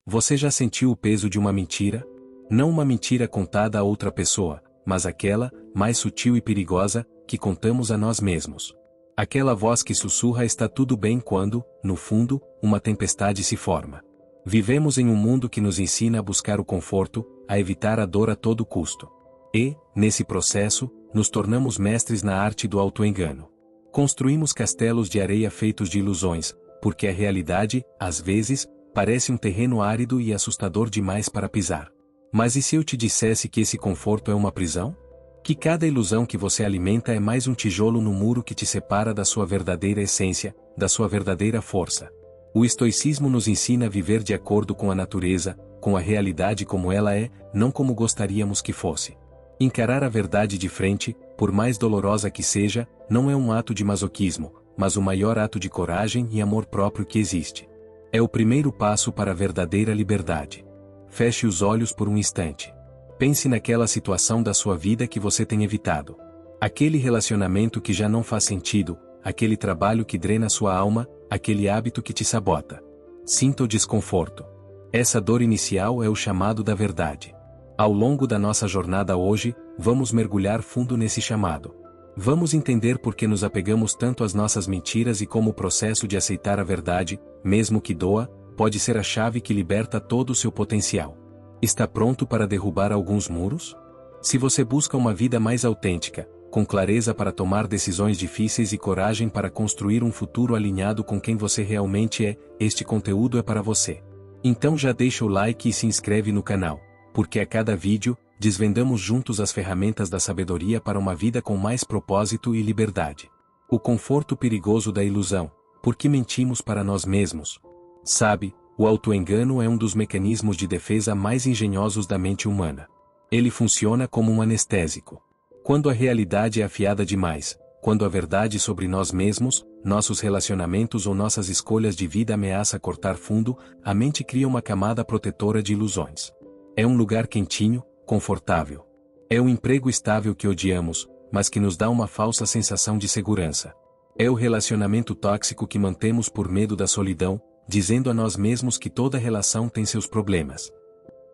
Você já sentiu o peso de uma mentira? Não uma mentira contada a outra pessoa, mas aquela, mais sutil e perigosa, que contamos a nós mesmos. Aquela voz que sussurra está tudo bem quando, no fundo, uma tempestade se forma. Vivemos em um mundo que nos ensina a buscar o conforto, a evitar a dor a todo custo. E, nesse processo, nos tornamos mestres na arte do auto-engano. Construímos castelos de areia feitos de ilusões, porque a realidade, às vezes, parece um terreno árido e assustador demais para pisar. Mas e se eu te dissesse que esse conforto é uma prisão? Que cada ilusão que você alimenta é mais um tijolo no muro que te separa da sua verdadeira essência, da sua verdadeira força. O estoicismo nos ensina a viver de acordo com a natureza, com a realidade como ela é, não como gostaríamos que fosse. Encarar a verdade de frente, por mais dolorosa que seja, não é um ato de masoquismo, mas o maior ato de coragem e amor próprio que existe. É o primeiro passo para a verdadeira liberdade. Feche os olhos por um instante. Pense naquela situação da sua vida que você tem evitado. Aquele relacionamento que já não faz sentido, aquele trabalho que drena sua alma, aquele hábito que te sabota. Sinta o desconforto. Essa dor inicial é o chamado da verdade. Ao longo da nossa jornada hoje, vamos mergulhar fundo nesse chamado. Vamos entender por que nos apegamos tanto às nossas mentiras e como o processo de aceitar a verdade, mesmo que doa, pode ser a chave que liberta todo o seu potencial. Está pronto para derrubar alguns muros? Se você busca uma vida mais autêntica, com clareza para tomar decisões difíceis e coragem para construir um futuro alinhado com quem você realmente é, este conteúdo é para você. Então já deixa o like e se inscreve no canal, porque a cada vídeo, desvendamos juntos as ferramentas da sabedoria para uma vida com mais propósito e liberdade. O conforto perigoso da ilusão, por que mentimos para nós mesmos? Sabe, o auto-engano é um dos mecanismos de defesa mais engenhosos da mente humana. Ele funciona como um anestésico. Quando a realidade é afiada demais, quando a verdade sobre nós mesmos, nossos relacionamentos ou nossas escolhas de vida ameaça cortar fundo, a mente cria uma camada protetora de ilusões. É um lugar quentinho, confortável. É um emprego estável que odiamos, mas que nos dá uma falsa sensação de segurança. É o relacionamento tóxico que mantemos por medo da solidão, dizendo a nós mesmos que toda relação tem seus problemas.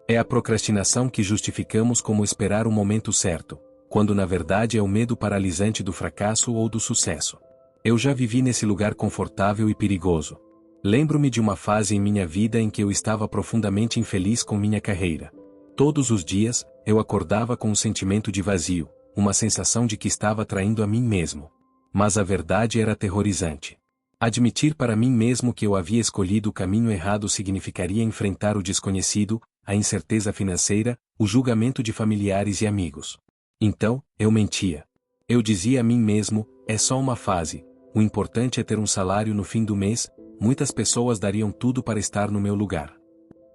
É a procrastinação que justificamos como esperar o momento certo, quando na verdade é o medo paralisante do fracasso ou do sucesso. Eu já vivi nesse lugar confortável e perigoso. Lembro-me de uma fase em minha vida em que eu estava profundamente infeliz com minha carreira. Todos os dias, eu acordava com um sentimento de vazio, uma sensação de que estava traindo a mim mesmo. Mas a verdade era aterrorizante. Admitir para mim mesmo que eu havia escolhido o caminho errado significaria enfrentar o desconhecido, a incerteza financeira, o julgamento de familiares e amigos. Então, eu mentia. Eu dizia a mim mesmo, é só uma fase, o importante é ter um salário no fim do mês, muitas pessoas dariam tudo para estar no meu lugar.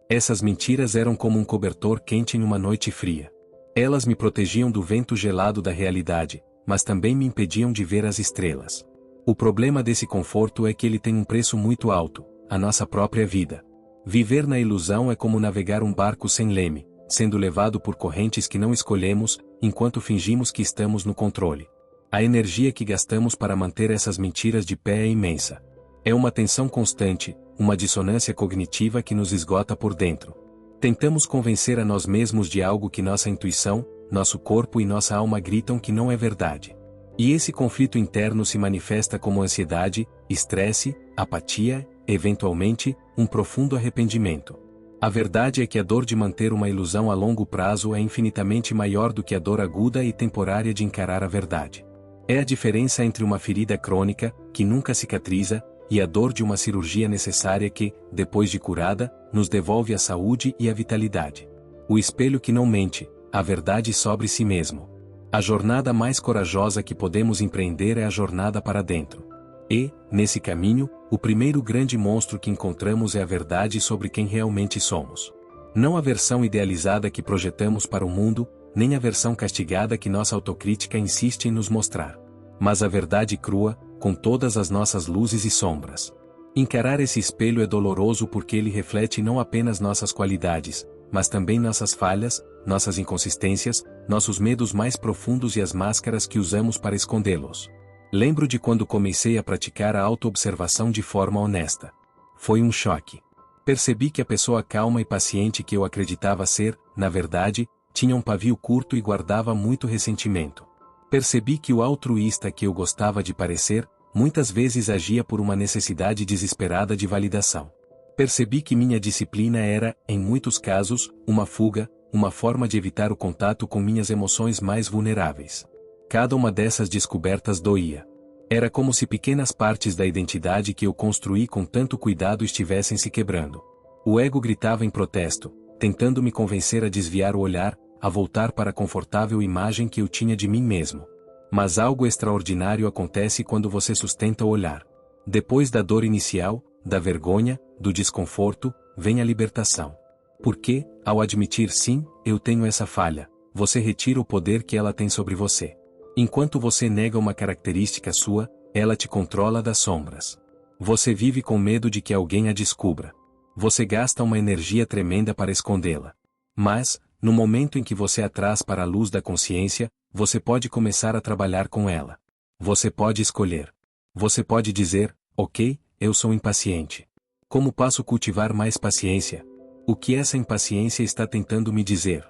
Essas mentiras eram como um cobertor quente em uma noite fria. Elas me protegiam do vento gelado da realidade, mas também me impediam de ver as estrelas. O problema desse conforto é que ele tem um preço muito alto, a nossa própria vida. Viver na ilusão é como navegar um barco sem leme, sendo levado por correntes que não escolhemos, enquanto fingimos que estamos no controle. A energia que gastamos para manter essas mentiras de pé é imensa. É uma tensão constante, uma dissonância cognitiva que nos esgota por dentro. Tentamos convencer a nós mesmos de algo que nossa intuição, nosso corpo e nossa alma gritam que não é verdade. E esse conflito interno se manifesta como ansiedade, estresse, apatia, eventualmente, um profundo arrependimento. A verdade é que a dor de manter uma ilusão a longo prazo é infinitamente maior do que a dor aguda e temporária de encarar a verdade. É a diferença entre uma ferida crônica, que nunca cicatriza, e a dor de uma cirurgia necessária que, depois de curada, nos devolve a saúde e a vitalidade. O espelho que não mente, a verdade sobre si mesmo. A jornada mais corajosa que podemos empreender é a jornada para dentro. E, nesse caminho, o primeiro grande monstro que encontramos é a verdade sobre quem realmente somos. Não a versão idealizada que projetamos para o mundo, nem a versão castigada que nossa autocrítica insiste em nos mostrar. Mas a verdade crua, com todas as nossas luzes e sombras. Encarar esse espelho é doloroso porque ele reflete não apenas nossas qualidades, mas também nossas falhas, nossas inconsistências, nossos medos mais profundos e as máscaras que usamos para escondê-los. Lembro de quando comecei a praticar a autoobservação de forma honesta. Foi um choque. Percebi que a pessoa calma e paciente que eu acreditava ser, na verdade, tinha um pavio curto e guardava muito ressentimento. Percebi que o altruísta que eu gostava de parecer, muitas vezes agia por uma necessidade desesperada de validação. Percebi que minha disciplina era, em muitos casos, uma fuga, uma forma de evitar o contato com minhas emoções mais vulneráveis. Cada uma dessas descobertas doía. Era como se pequenas partes da identidade que eu construí com tanto cuidado estivessem se quebrando. O ego gritava em protesto, tentando me convencer a desviar o olhar, a voltar para a confortável imagem que eu tinha de mim mesmo. Mas algo extraordinário acontece quando você sustenta o olhar. Depois da dor inicial, da vergonha, do desconforto, vem a libertação. Porque, ao admitir sim, eu tenho essa falha, você retira o poder que ela tem sobre você. Enquanto você nega uma característica sua, ela te controla das sombras. Você vive com medo de que alguém a descubra. Você gasta uma energia tremenda para escondê-la. Mas, no momento em que você a traz para a luz da consciência, você pode começar a trabalhar com ela. Você pode escolher. Você pode dizer, ok, eu sou impaciente. Como posso cultivar mais paciência? O que essa impaciência está tentando me dizer?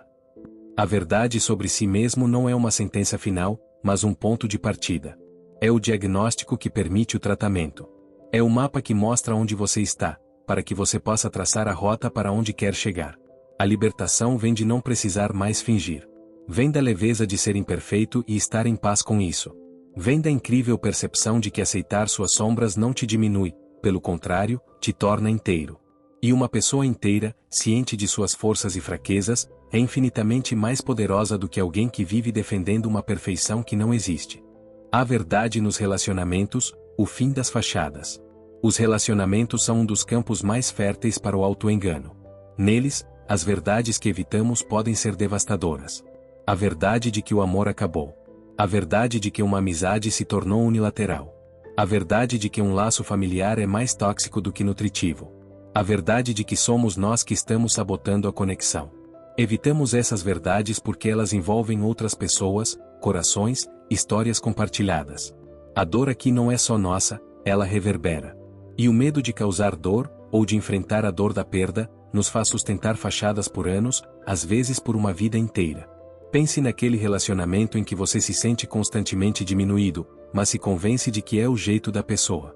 A verdade sobre si mesmo não é uma sentença final, mas um ponto de partida. É o diagnóstico que permite o tratamento. É o mapa que mostra onde você está, para que você possa traçar a rota para onde quer chegar. A libertação vem de não precisar mais fingir. Vem da leveza de ser imperfeito e estar em paz com isso. Vem da incrível percepção de que aceitar suas sombras não te diminui, pelo contrário, te torna inteiro. E uma pessoa inteira, ciente de suas forças e fraquezas, é infinitamente mais poderosa do que alguém que vive defendendo uma perfeição que não existe. Há verdade nos relacionamentos, o fim das fachadas. Os relacionamentos são um dos campos mais férteis para o autoengano. Neles, as verdades que evitamos podem ser devastadoras. A verdade de que o amor acabou. A verdade de que uma amizade se tornou unilateral. A verdade de que um laço familiar é mais tóxico do que nutritivo. A verdade de que somos nós que estamos sabotando a conexão. Evitamos essas verdades porque elas envolvem outras pessoas, corações, histórias compartilhadas. A dor aqui não é só nossa, ela reverbera. E o medo de causar dor, ou de enfrentar a dor da perda, nos faz sustentar fachadas por anos, às vezes por uma vida inteira. Pense naquele relacionamento em que você se sente constantemente diminuído, mas se convence de que é o jeito da pessoa.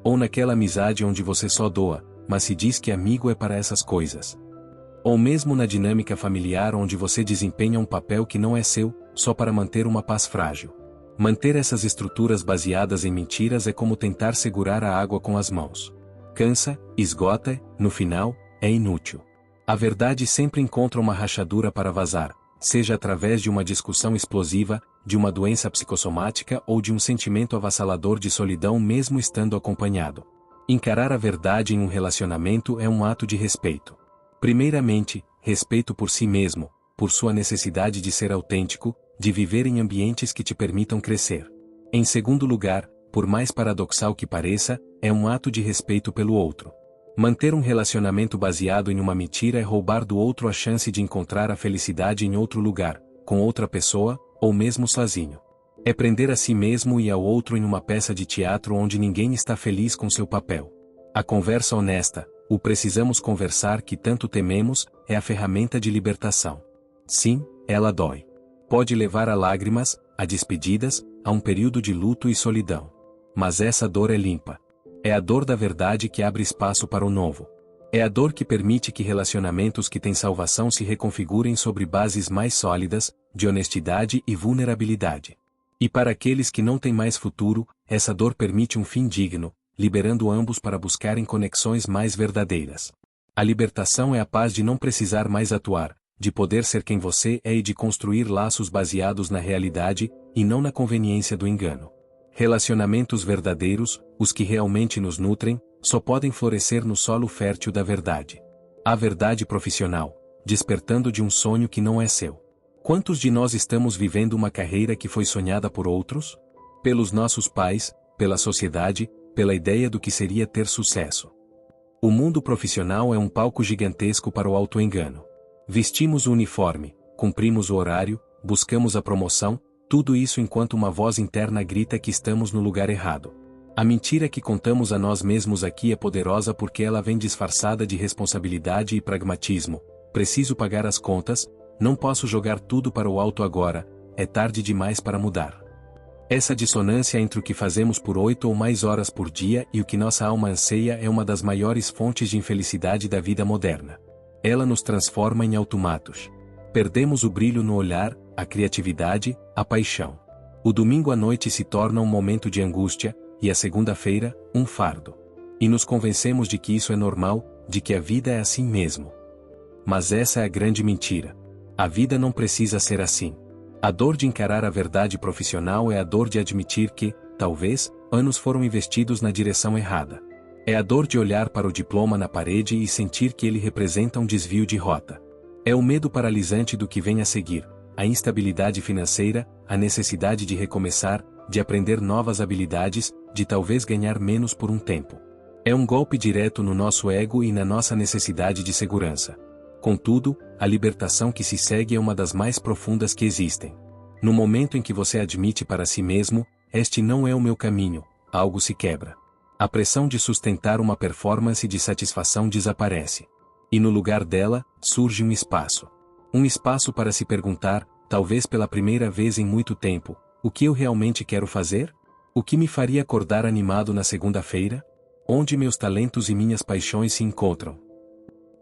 Ou naquela amizade onde você só doa, mas se diz que amigo é para essas coisas. Ou mesmo na dinâmica familiar onde você desempenha um papel que não é seu, só para manter uma paz frágil. Manter essas estruturas baseadas em mentiras é como tentar segurar a água com as mãos. Cansa, esgota, no final, é inútil. A verdade sempre encontra uma rachadura para vazar, seja através de uma discussão explosiva, de uma doença psicossomática ou de um sentimento avassalador de solidão mesmo estando acompanhado. Encarar a verdade em um relacionamento é um ato de respeito. Primeiramente, respeito por si mesmo, por sua necessidade de ser autêntico, de viver em ambientes que te permitam crescer. Em segundo lugar, por mais paradoxal que pareça, é um ato de respeito pelo outro. Manter um relacionamento baseado em uma mentira é roubar do outro a chance de encontrar a felicidade em outro lugar, com outra pessoa, ou mesmo sozinho. É prender a si mesmo e ao outro em uma peça de teatro onde ninguém está feliz com seu papel. A conversa honesta, o precisamos conversar que tanto tememos, é a ferramenta de libertação. Sim, ela dói. Pode levar a lágrimas, a despedidas, a um período de luto e solidão. Mas essa dor é limpa. É a dor da verdade que abre espaço para o novo. É a dor que permite que relacionamentos que têm salvação se reconfigurem sobre bases mais sólidas, de honestidade e vulnerabilidade. E para aqueles que não têm mais futuro, essa dor permite um fim digno, liberando ambos para buscarem conexões mais verdadeiras. A libertação é a paz de não precisar mais atuar, de poder ser quem você é e de construir laços baseados na realidade, e não na conveniência do engano. Relacionamentos verdadeiros, os que realmente nos nutrem, só podem florescer no solo fértil da verdade. A verdade profissional, despertando de um sonho que não é seu. Quantos de nós estamos vivendo uma carreira que foi sonhada por outros? Pelos nossos pais, pela sociedade, pela ideia do que seria ter sucesso. O mundo profissional é um palco gigantesco para o autoengano. Vestimos o uniforme, cumprimos o horário, buscamos a promoção, tudo isso enquanto uma voz interna grita que estamos no lugar errado. A mentira que contamos a nós mesmos aqui é poderosa porque ela vem disfarçada de responsabilidade e pragmatismo. Preciso pagar as contas, não posso jogar tudo para o alto agora, é tarde demais para mudar. Essa dissonância entre o que fazemos por 8 ou mais horas por dia e o que nossa alma anseia é uma das maiores fontes de infelicidade da vida moderna. Ela nos transforma em automatos. Perdemos o brilho no olhar, a criatividade, a paixão. O domingo à noite se torna um momento de angústia, e a segunda-feira, um fardo. E nos convencemos de que isso é normal, de que a vida é assim mesmo. Mas essa é a grande mentira. A vida não precisa ser assim. A dor de encarar a verdade profissional é a dor de admitir que, talvez, anos foram investidos na direção errada. É a dor de olhar para o diploma na parede e sentir que ele representa um desvio de rota. É o medo paralisante do que vem a seguir, a instabilidade financeira, a necessidade de recomeçar, de aprender novas habilidades, de talvez ganhar menos por um tempo. É um golpe direto no nosso ego e na nossa necessidade de segurança. Contudo, a libertação que se segue é uma das mais profundas que existem. No momento em que você admite para si mesmo, este não é o meu caminho, algo se quebra. A pressão de sustentar uma performance de satisfação desaparece. E no lugar dela, surge um espaço. Um espaço para se perguntar, talvez pela primeira vez em muito tempo, o que eu realmente quero fazer? O que me faria acordar animado na segunda-feira? Onde meus talentos e minhas paixões se encontram?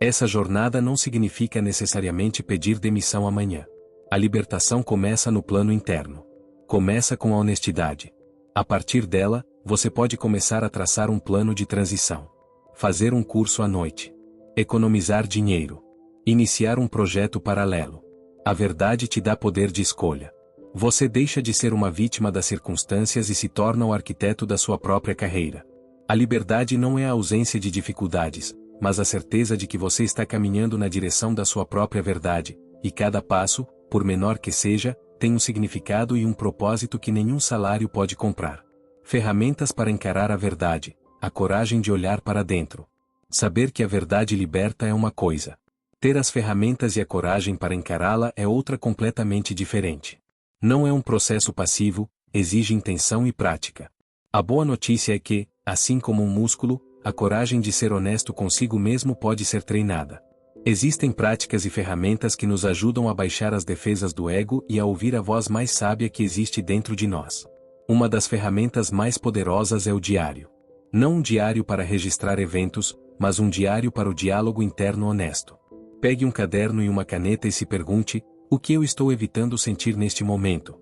Essa jornada não significa necessariamente pedir demissão amanhã. A libertação começa no plano interno. Começa com a honestidade. A partir dela, você pode começar a traçar um plano de transição. Fazer um curso à noite. Economizar dinheiro. Iniciar um projeto paralelo. A verdade te dá poder de escolha. Você deixa de ser uma vítima das circunstâncias e se torna o arquiteto da sua própria carreira. A liberdade não é a ausência de dificuldades, mas a certeza de que você está caminhando na direção da sua própria verdade, e cada passo, por menor que seja, tem um significado e um propósito que nenhum salário pode comprar. Ferramentas para encarar a verdade, a coragem de olhar para dentro. Saber que a verdade liberta é uma coisa. Ter as ferramentas e a coragem para encará-la é outra completamente diferente. Não é um processo passivo, exige intenção e prática. A boa notícia é que, assim como um músculo, a coragem de ser honesto consigo mesmo pode ser treinada. Existem práticas e ferramentas que nos ajudam a baixar as defesas do ego e a ouvir a voz mais sábia que existe dentro de nós. Uma das ferramentas mais poderosas é o diário. Não um diário para registrar eventos, mas um diário para o diálogo interno honesto. Pegue um caderno e uma caneta e se pergunte, o que eu estou evitando sentir neste momento?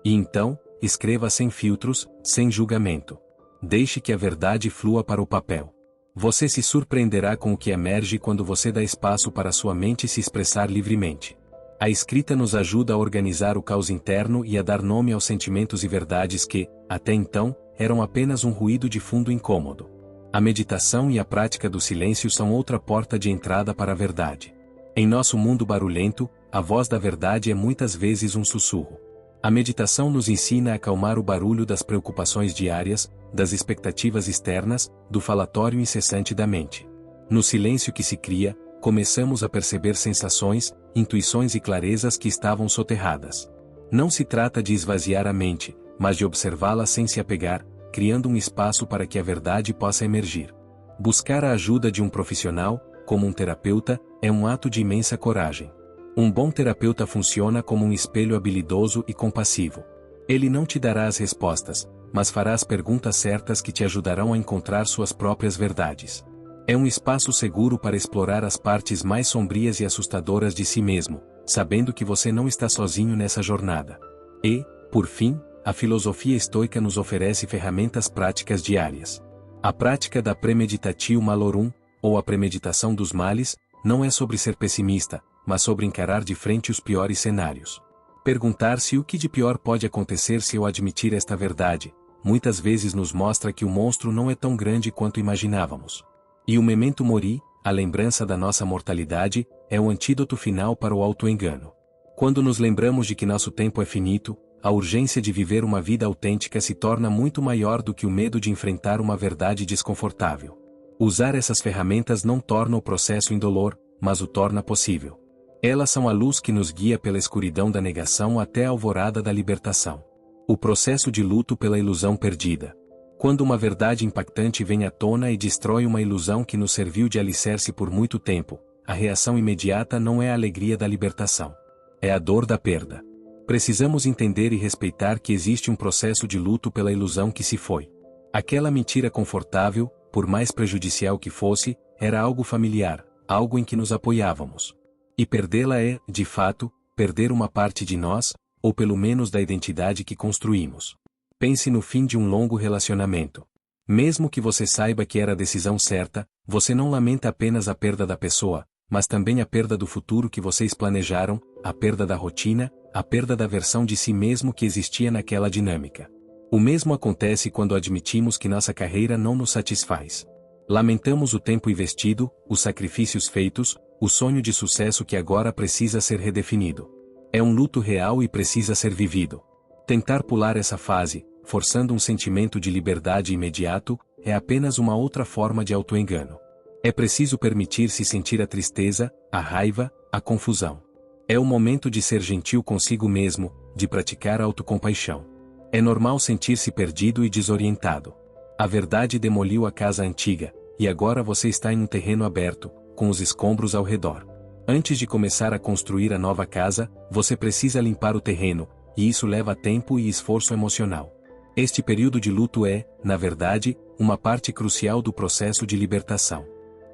E então, escreva sem filtros, sem julgamento. Deixe que a verdade flua para o papel. Você se surpreenderá com o que emerge quando você dá espaço para sua mente se expressar livremente. A escrita nos ajuda a organizar o caos interno e a dar nome aos sentimentos e verdades que, até então, eram apenas um ruído de fundo incômodo. A meditação e a prática do silêncio são outra porta de entrada para a verdade. Em nosso mundo barulhento, a voz da verdade é muitas vezes um sussurro. A meditação nos ensina a acalmar o barulho das preocupações diárias, das expectativas externas, do falatório incessante da mente. No silêncio que se cria, começamos a perceber sensações, intuições e clarezas que estavam soterradas. Não se trata de esvaziar a mente, mas de observá-la sem se apegar, criando um espaço para que a verdade possa emergir. Buscar a ajuda de um profissional, como um terapeuta, é um ato de imensa coragem. Um bom terapeuta funciona como um espelho habilidoso e compassivo. Ele não te dará as respostas, mas fará as perguntas certas que te ajudarão a encontrar suas próprias verdades. É um espaço seguro para explorar as partes mais sombrias e assustadoras de si mesmo, sabendo que você não está sozinho nessa jornada. E, por fim, a filosofia estoica nos oferece ferramentas práticas diárias. A prática da premeditatio malorum, ou a premeditação dos males, não é sobre ser pessimista, mas sobre encarar de frente os piores cenários. Perguntar-se o que de pior pode acontecer se eu admitir esta verdade, muitas vezes nos mostra que o monstro não é tão grande quanto imaginávamos. E o memento mori, a lembrança da nossa mortalidade, é o antídoto final para o auto-engano. Quando nos lembramos de que nosso tempo é finito, a urgência de viver uma vida autêntica se torna muito maior do que o medo de enfrentar uma verdade desconfortável. Usar essas ferramentas não torna o processo indolor, mas o torna possível. Elas são a luz que nos guia pela escuridão da negação até a alvorada da libertação. O processo de luto pela ilusão perdida. Quando uma verdade impactante vem à tona e destrói uma ilusão que nos serviu de alicerce por muito tempo, a reação imediata não é a alegria da libertação. É a dor da perda. Precisamos entender e respeitar que existe um processo de luto pela ilusão que se foi. Aquela mentira confortável, por mais prejudicial que fosse, era algo familiar, algo em que nos apoiávamos. E perdê-la é, de fato, perder uma parte de nós, ou pelo menos da identidade que construímos. Pense no fim de um longo relacionamento. Mesmo que você saiba que era a decisão certa, você não lamenta apenas a perda da pessoa, mas também a perda do futuro que vocês planejaram, a perda da rotina, a perda da versão de si mesmo que existia naquela dinâmica. O mesmo acontece quando admitimos que nossa carreira não nos satisfaz. Lamentamos o tempo investido, os sacrifícios feitos, o sonho de sucesso que agora precisa ser redefinido. É um luto real e precisa ser vivido. Tentar pular essa fase, forçando um sentimento de liberdade imediato, é apenas uma outra forma de autoengano. É preciso permitir-se sentir a tristeza, a raiva, a confusão. É o momento de ser gentil consigo mesmo, de praticar a autocompaixão. É normal sentir-se perdido e desorientado. A verdade demoliu a casa antiga, e agora você está em um terreno aberto, com os escombros ao redor. Antes de começar a construir a nova casa, você precisa limpar o terreno, e isso leva tempo e esforço emocional. Este período de luto é, na verdade, uma parte crucial do processo de libertação.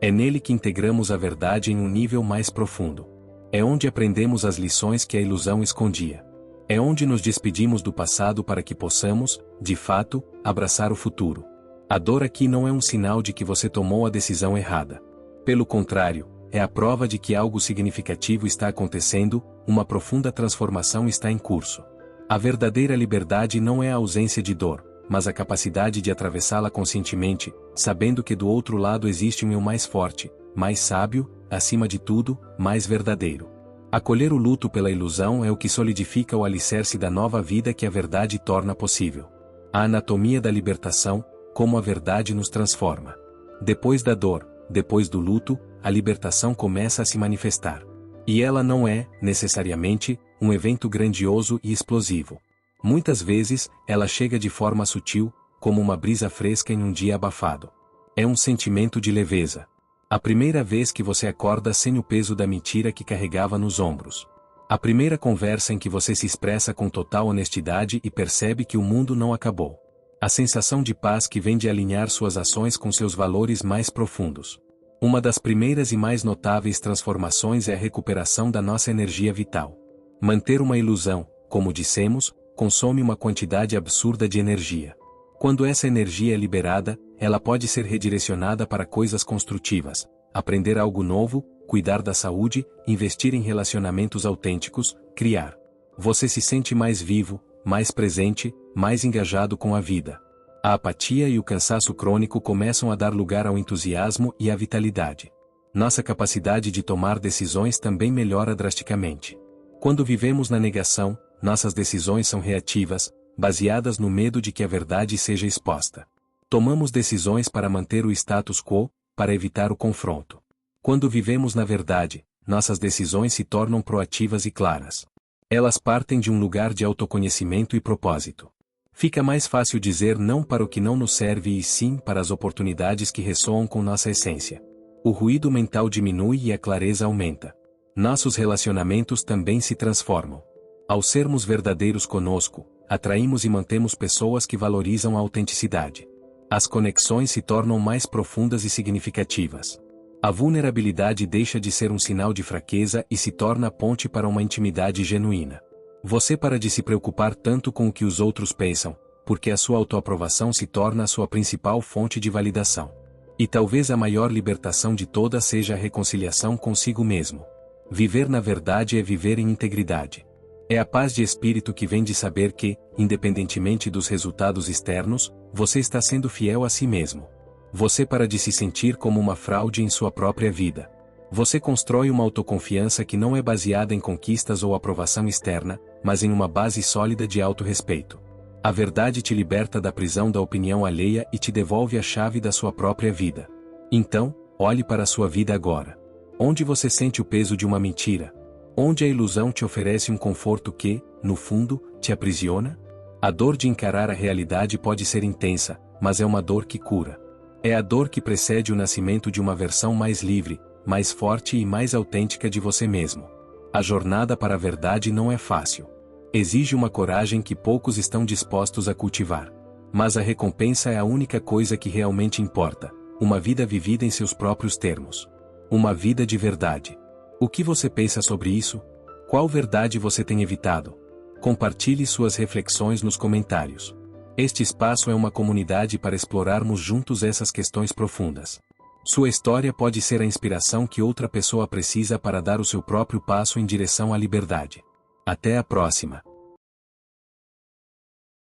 É nele que integramos a verdade em um nível mais profundo. É onde aprendemos as lições que a ilusão escondia. É onde nos despedimos do passado para que possamos, de fato, abraçar o futuro. A dor aqui não é um sinal de que você tomou a decisão errada. Pelo contrário, é a prova de que algo significativo está acontecendo, uma profunda transformação está em curso. A verdadeira liberdade não é a ausência de dor, mas a capacidade de atravessá-la conscientemente, sabendo que do outro lado existe um eu mais forte, mais sábio, acima de tudo, mais verdadeiro. Acolher o luto pela ilusão é o que solidifica o alicerce da nova vida que a verdade torna possível. A anatomia da libertação, como a verdade nos transforma. Depois da dor, depois do luto, a libertação começa a se manifestar. E ela não é, necessariamente, um evento grandioso e explosivo. Muitas vezes, ela chega de forma sutil, como uma brisa fresca em um dia abafado. É um sentimento de leveza. A primeira vez que você acorda sem o peso da mentira que carregava nos ombros. A primeira conversa em que você se expressa com total honestidade e percebe que o mundo não acabou. A sensação de paz que vem de alinhar suas ações com seus valores mais profundos. Uma das primeiras e mais notáveis transformações é a recuperação da nossa energia vital. Manter uma ilusão, como dissemos, consome uma quantidade absurda de energia. Quando essa energia é liberada, ela pode ser redirecionada para coisas construtivas, aprender algo novo, cuidar da saúde, investir em relacionamentos autênticos, criar. Você se sente mais vivo, mais presente, mais engajado com a vida. A apatia e o cansaço crônico começam a dar lugar ao entusiasmo e à vitalidade. Nossa capacidade de tomar decisões também melhora drasticamente. Quando vivemos na negação, nossas decisões são reativas, baseadas no medo de que a verdade seja exposta. Tomamos decisões para manter o status quo, para evitar o confronto. Quando vivemos na verdade, nossas decisões se tornam proativas e claras. Elas partem de um lugar de autoconhecimento e propósito. Fica mais fácil dizer não para o que não nos serve e sim para as oportunidades que ressoam com nossa essência. O ruído mental diminui e a clareza aumenta. Nossos relacionamentos também se transformam. Ao sermos verdadeiros conosco, atraímos e mantemos pessoas que valorizam a autenticidade. As conexões se tornam mais profundas e significativas. A vulnerabilidade deixa de ser um sinal de fraqueza e se torna a ponte para uma intimidade genuína. Você para de se preocupar tanto com o que os outros pensam, porque a sua autoaprovação se torna a sua principal fonte de validação. E talvez a maior libertação de todas seja a reconciliação consigo mesmo. Viver na verdade é viver em integridade. É a paz de espírito que vem de saber que, independentemente dos resultados externos, você está sendo fiel a si mesmo. Você para de se sentir como uma fraude em sua própria vida. Você constrói uma autoconfiança que não é baseada em conquistas ou aprovação externa, mas em uma base sólida de autorrespeito. A verdade te liberta da prisão da opinião alheia e te devolve a chave da sua própria vida. Então, olhe para a sua vida agora. Onde você sente o peso de uma mentira? Onde a ilusão te oferece um conforto que, no fundo, te aprisiona? A dor de encarar a realidade pode ser intensa, mas é uma dor que cura. É a dor que precede o nascimento de uma versão mais livre, mais forte e mais autêntica de você mesmo. A jornada para a verdade não é fácil. Exige uma coragem que poucos estão dispostos a cultivar. Mas a recompensa é a única coisa que realmente importa: uma vida vivida em seus próprios termos. Uma vida de verdade. O que você pensa sobre isso? Qual verdade você tem evitado? Compartilhe suas reflexões nos comentários. Este espaço é uma comunidade para explorarmos juntos essas questões profundas. Sua história pode ser a inspiração que outra pessoa precisa para dar o seu próprio passo em direção à liberdade. Até a próxima.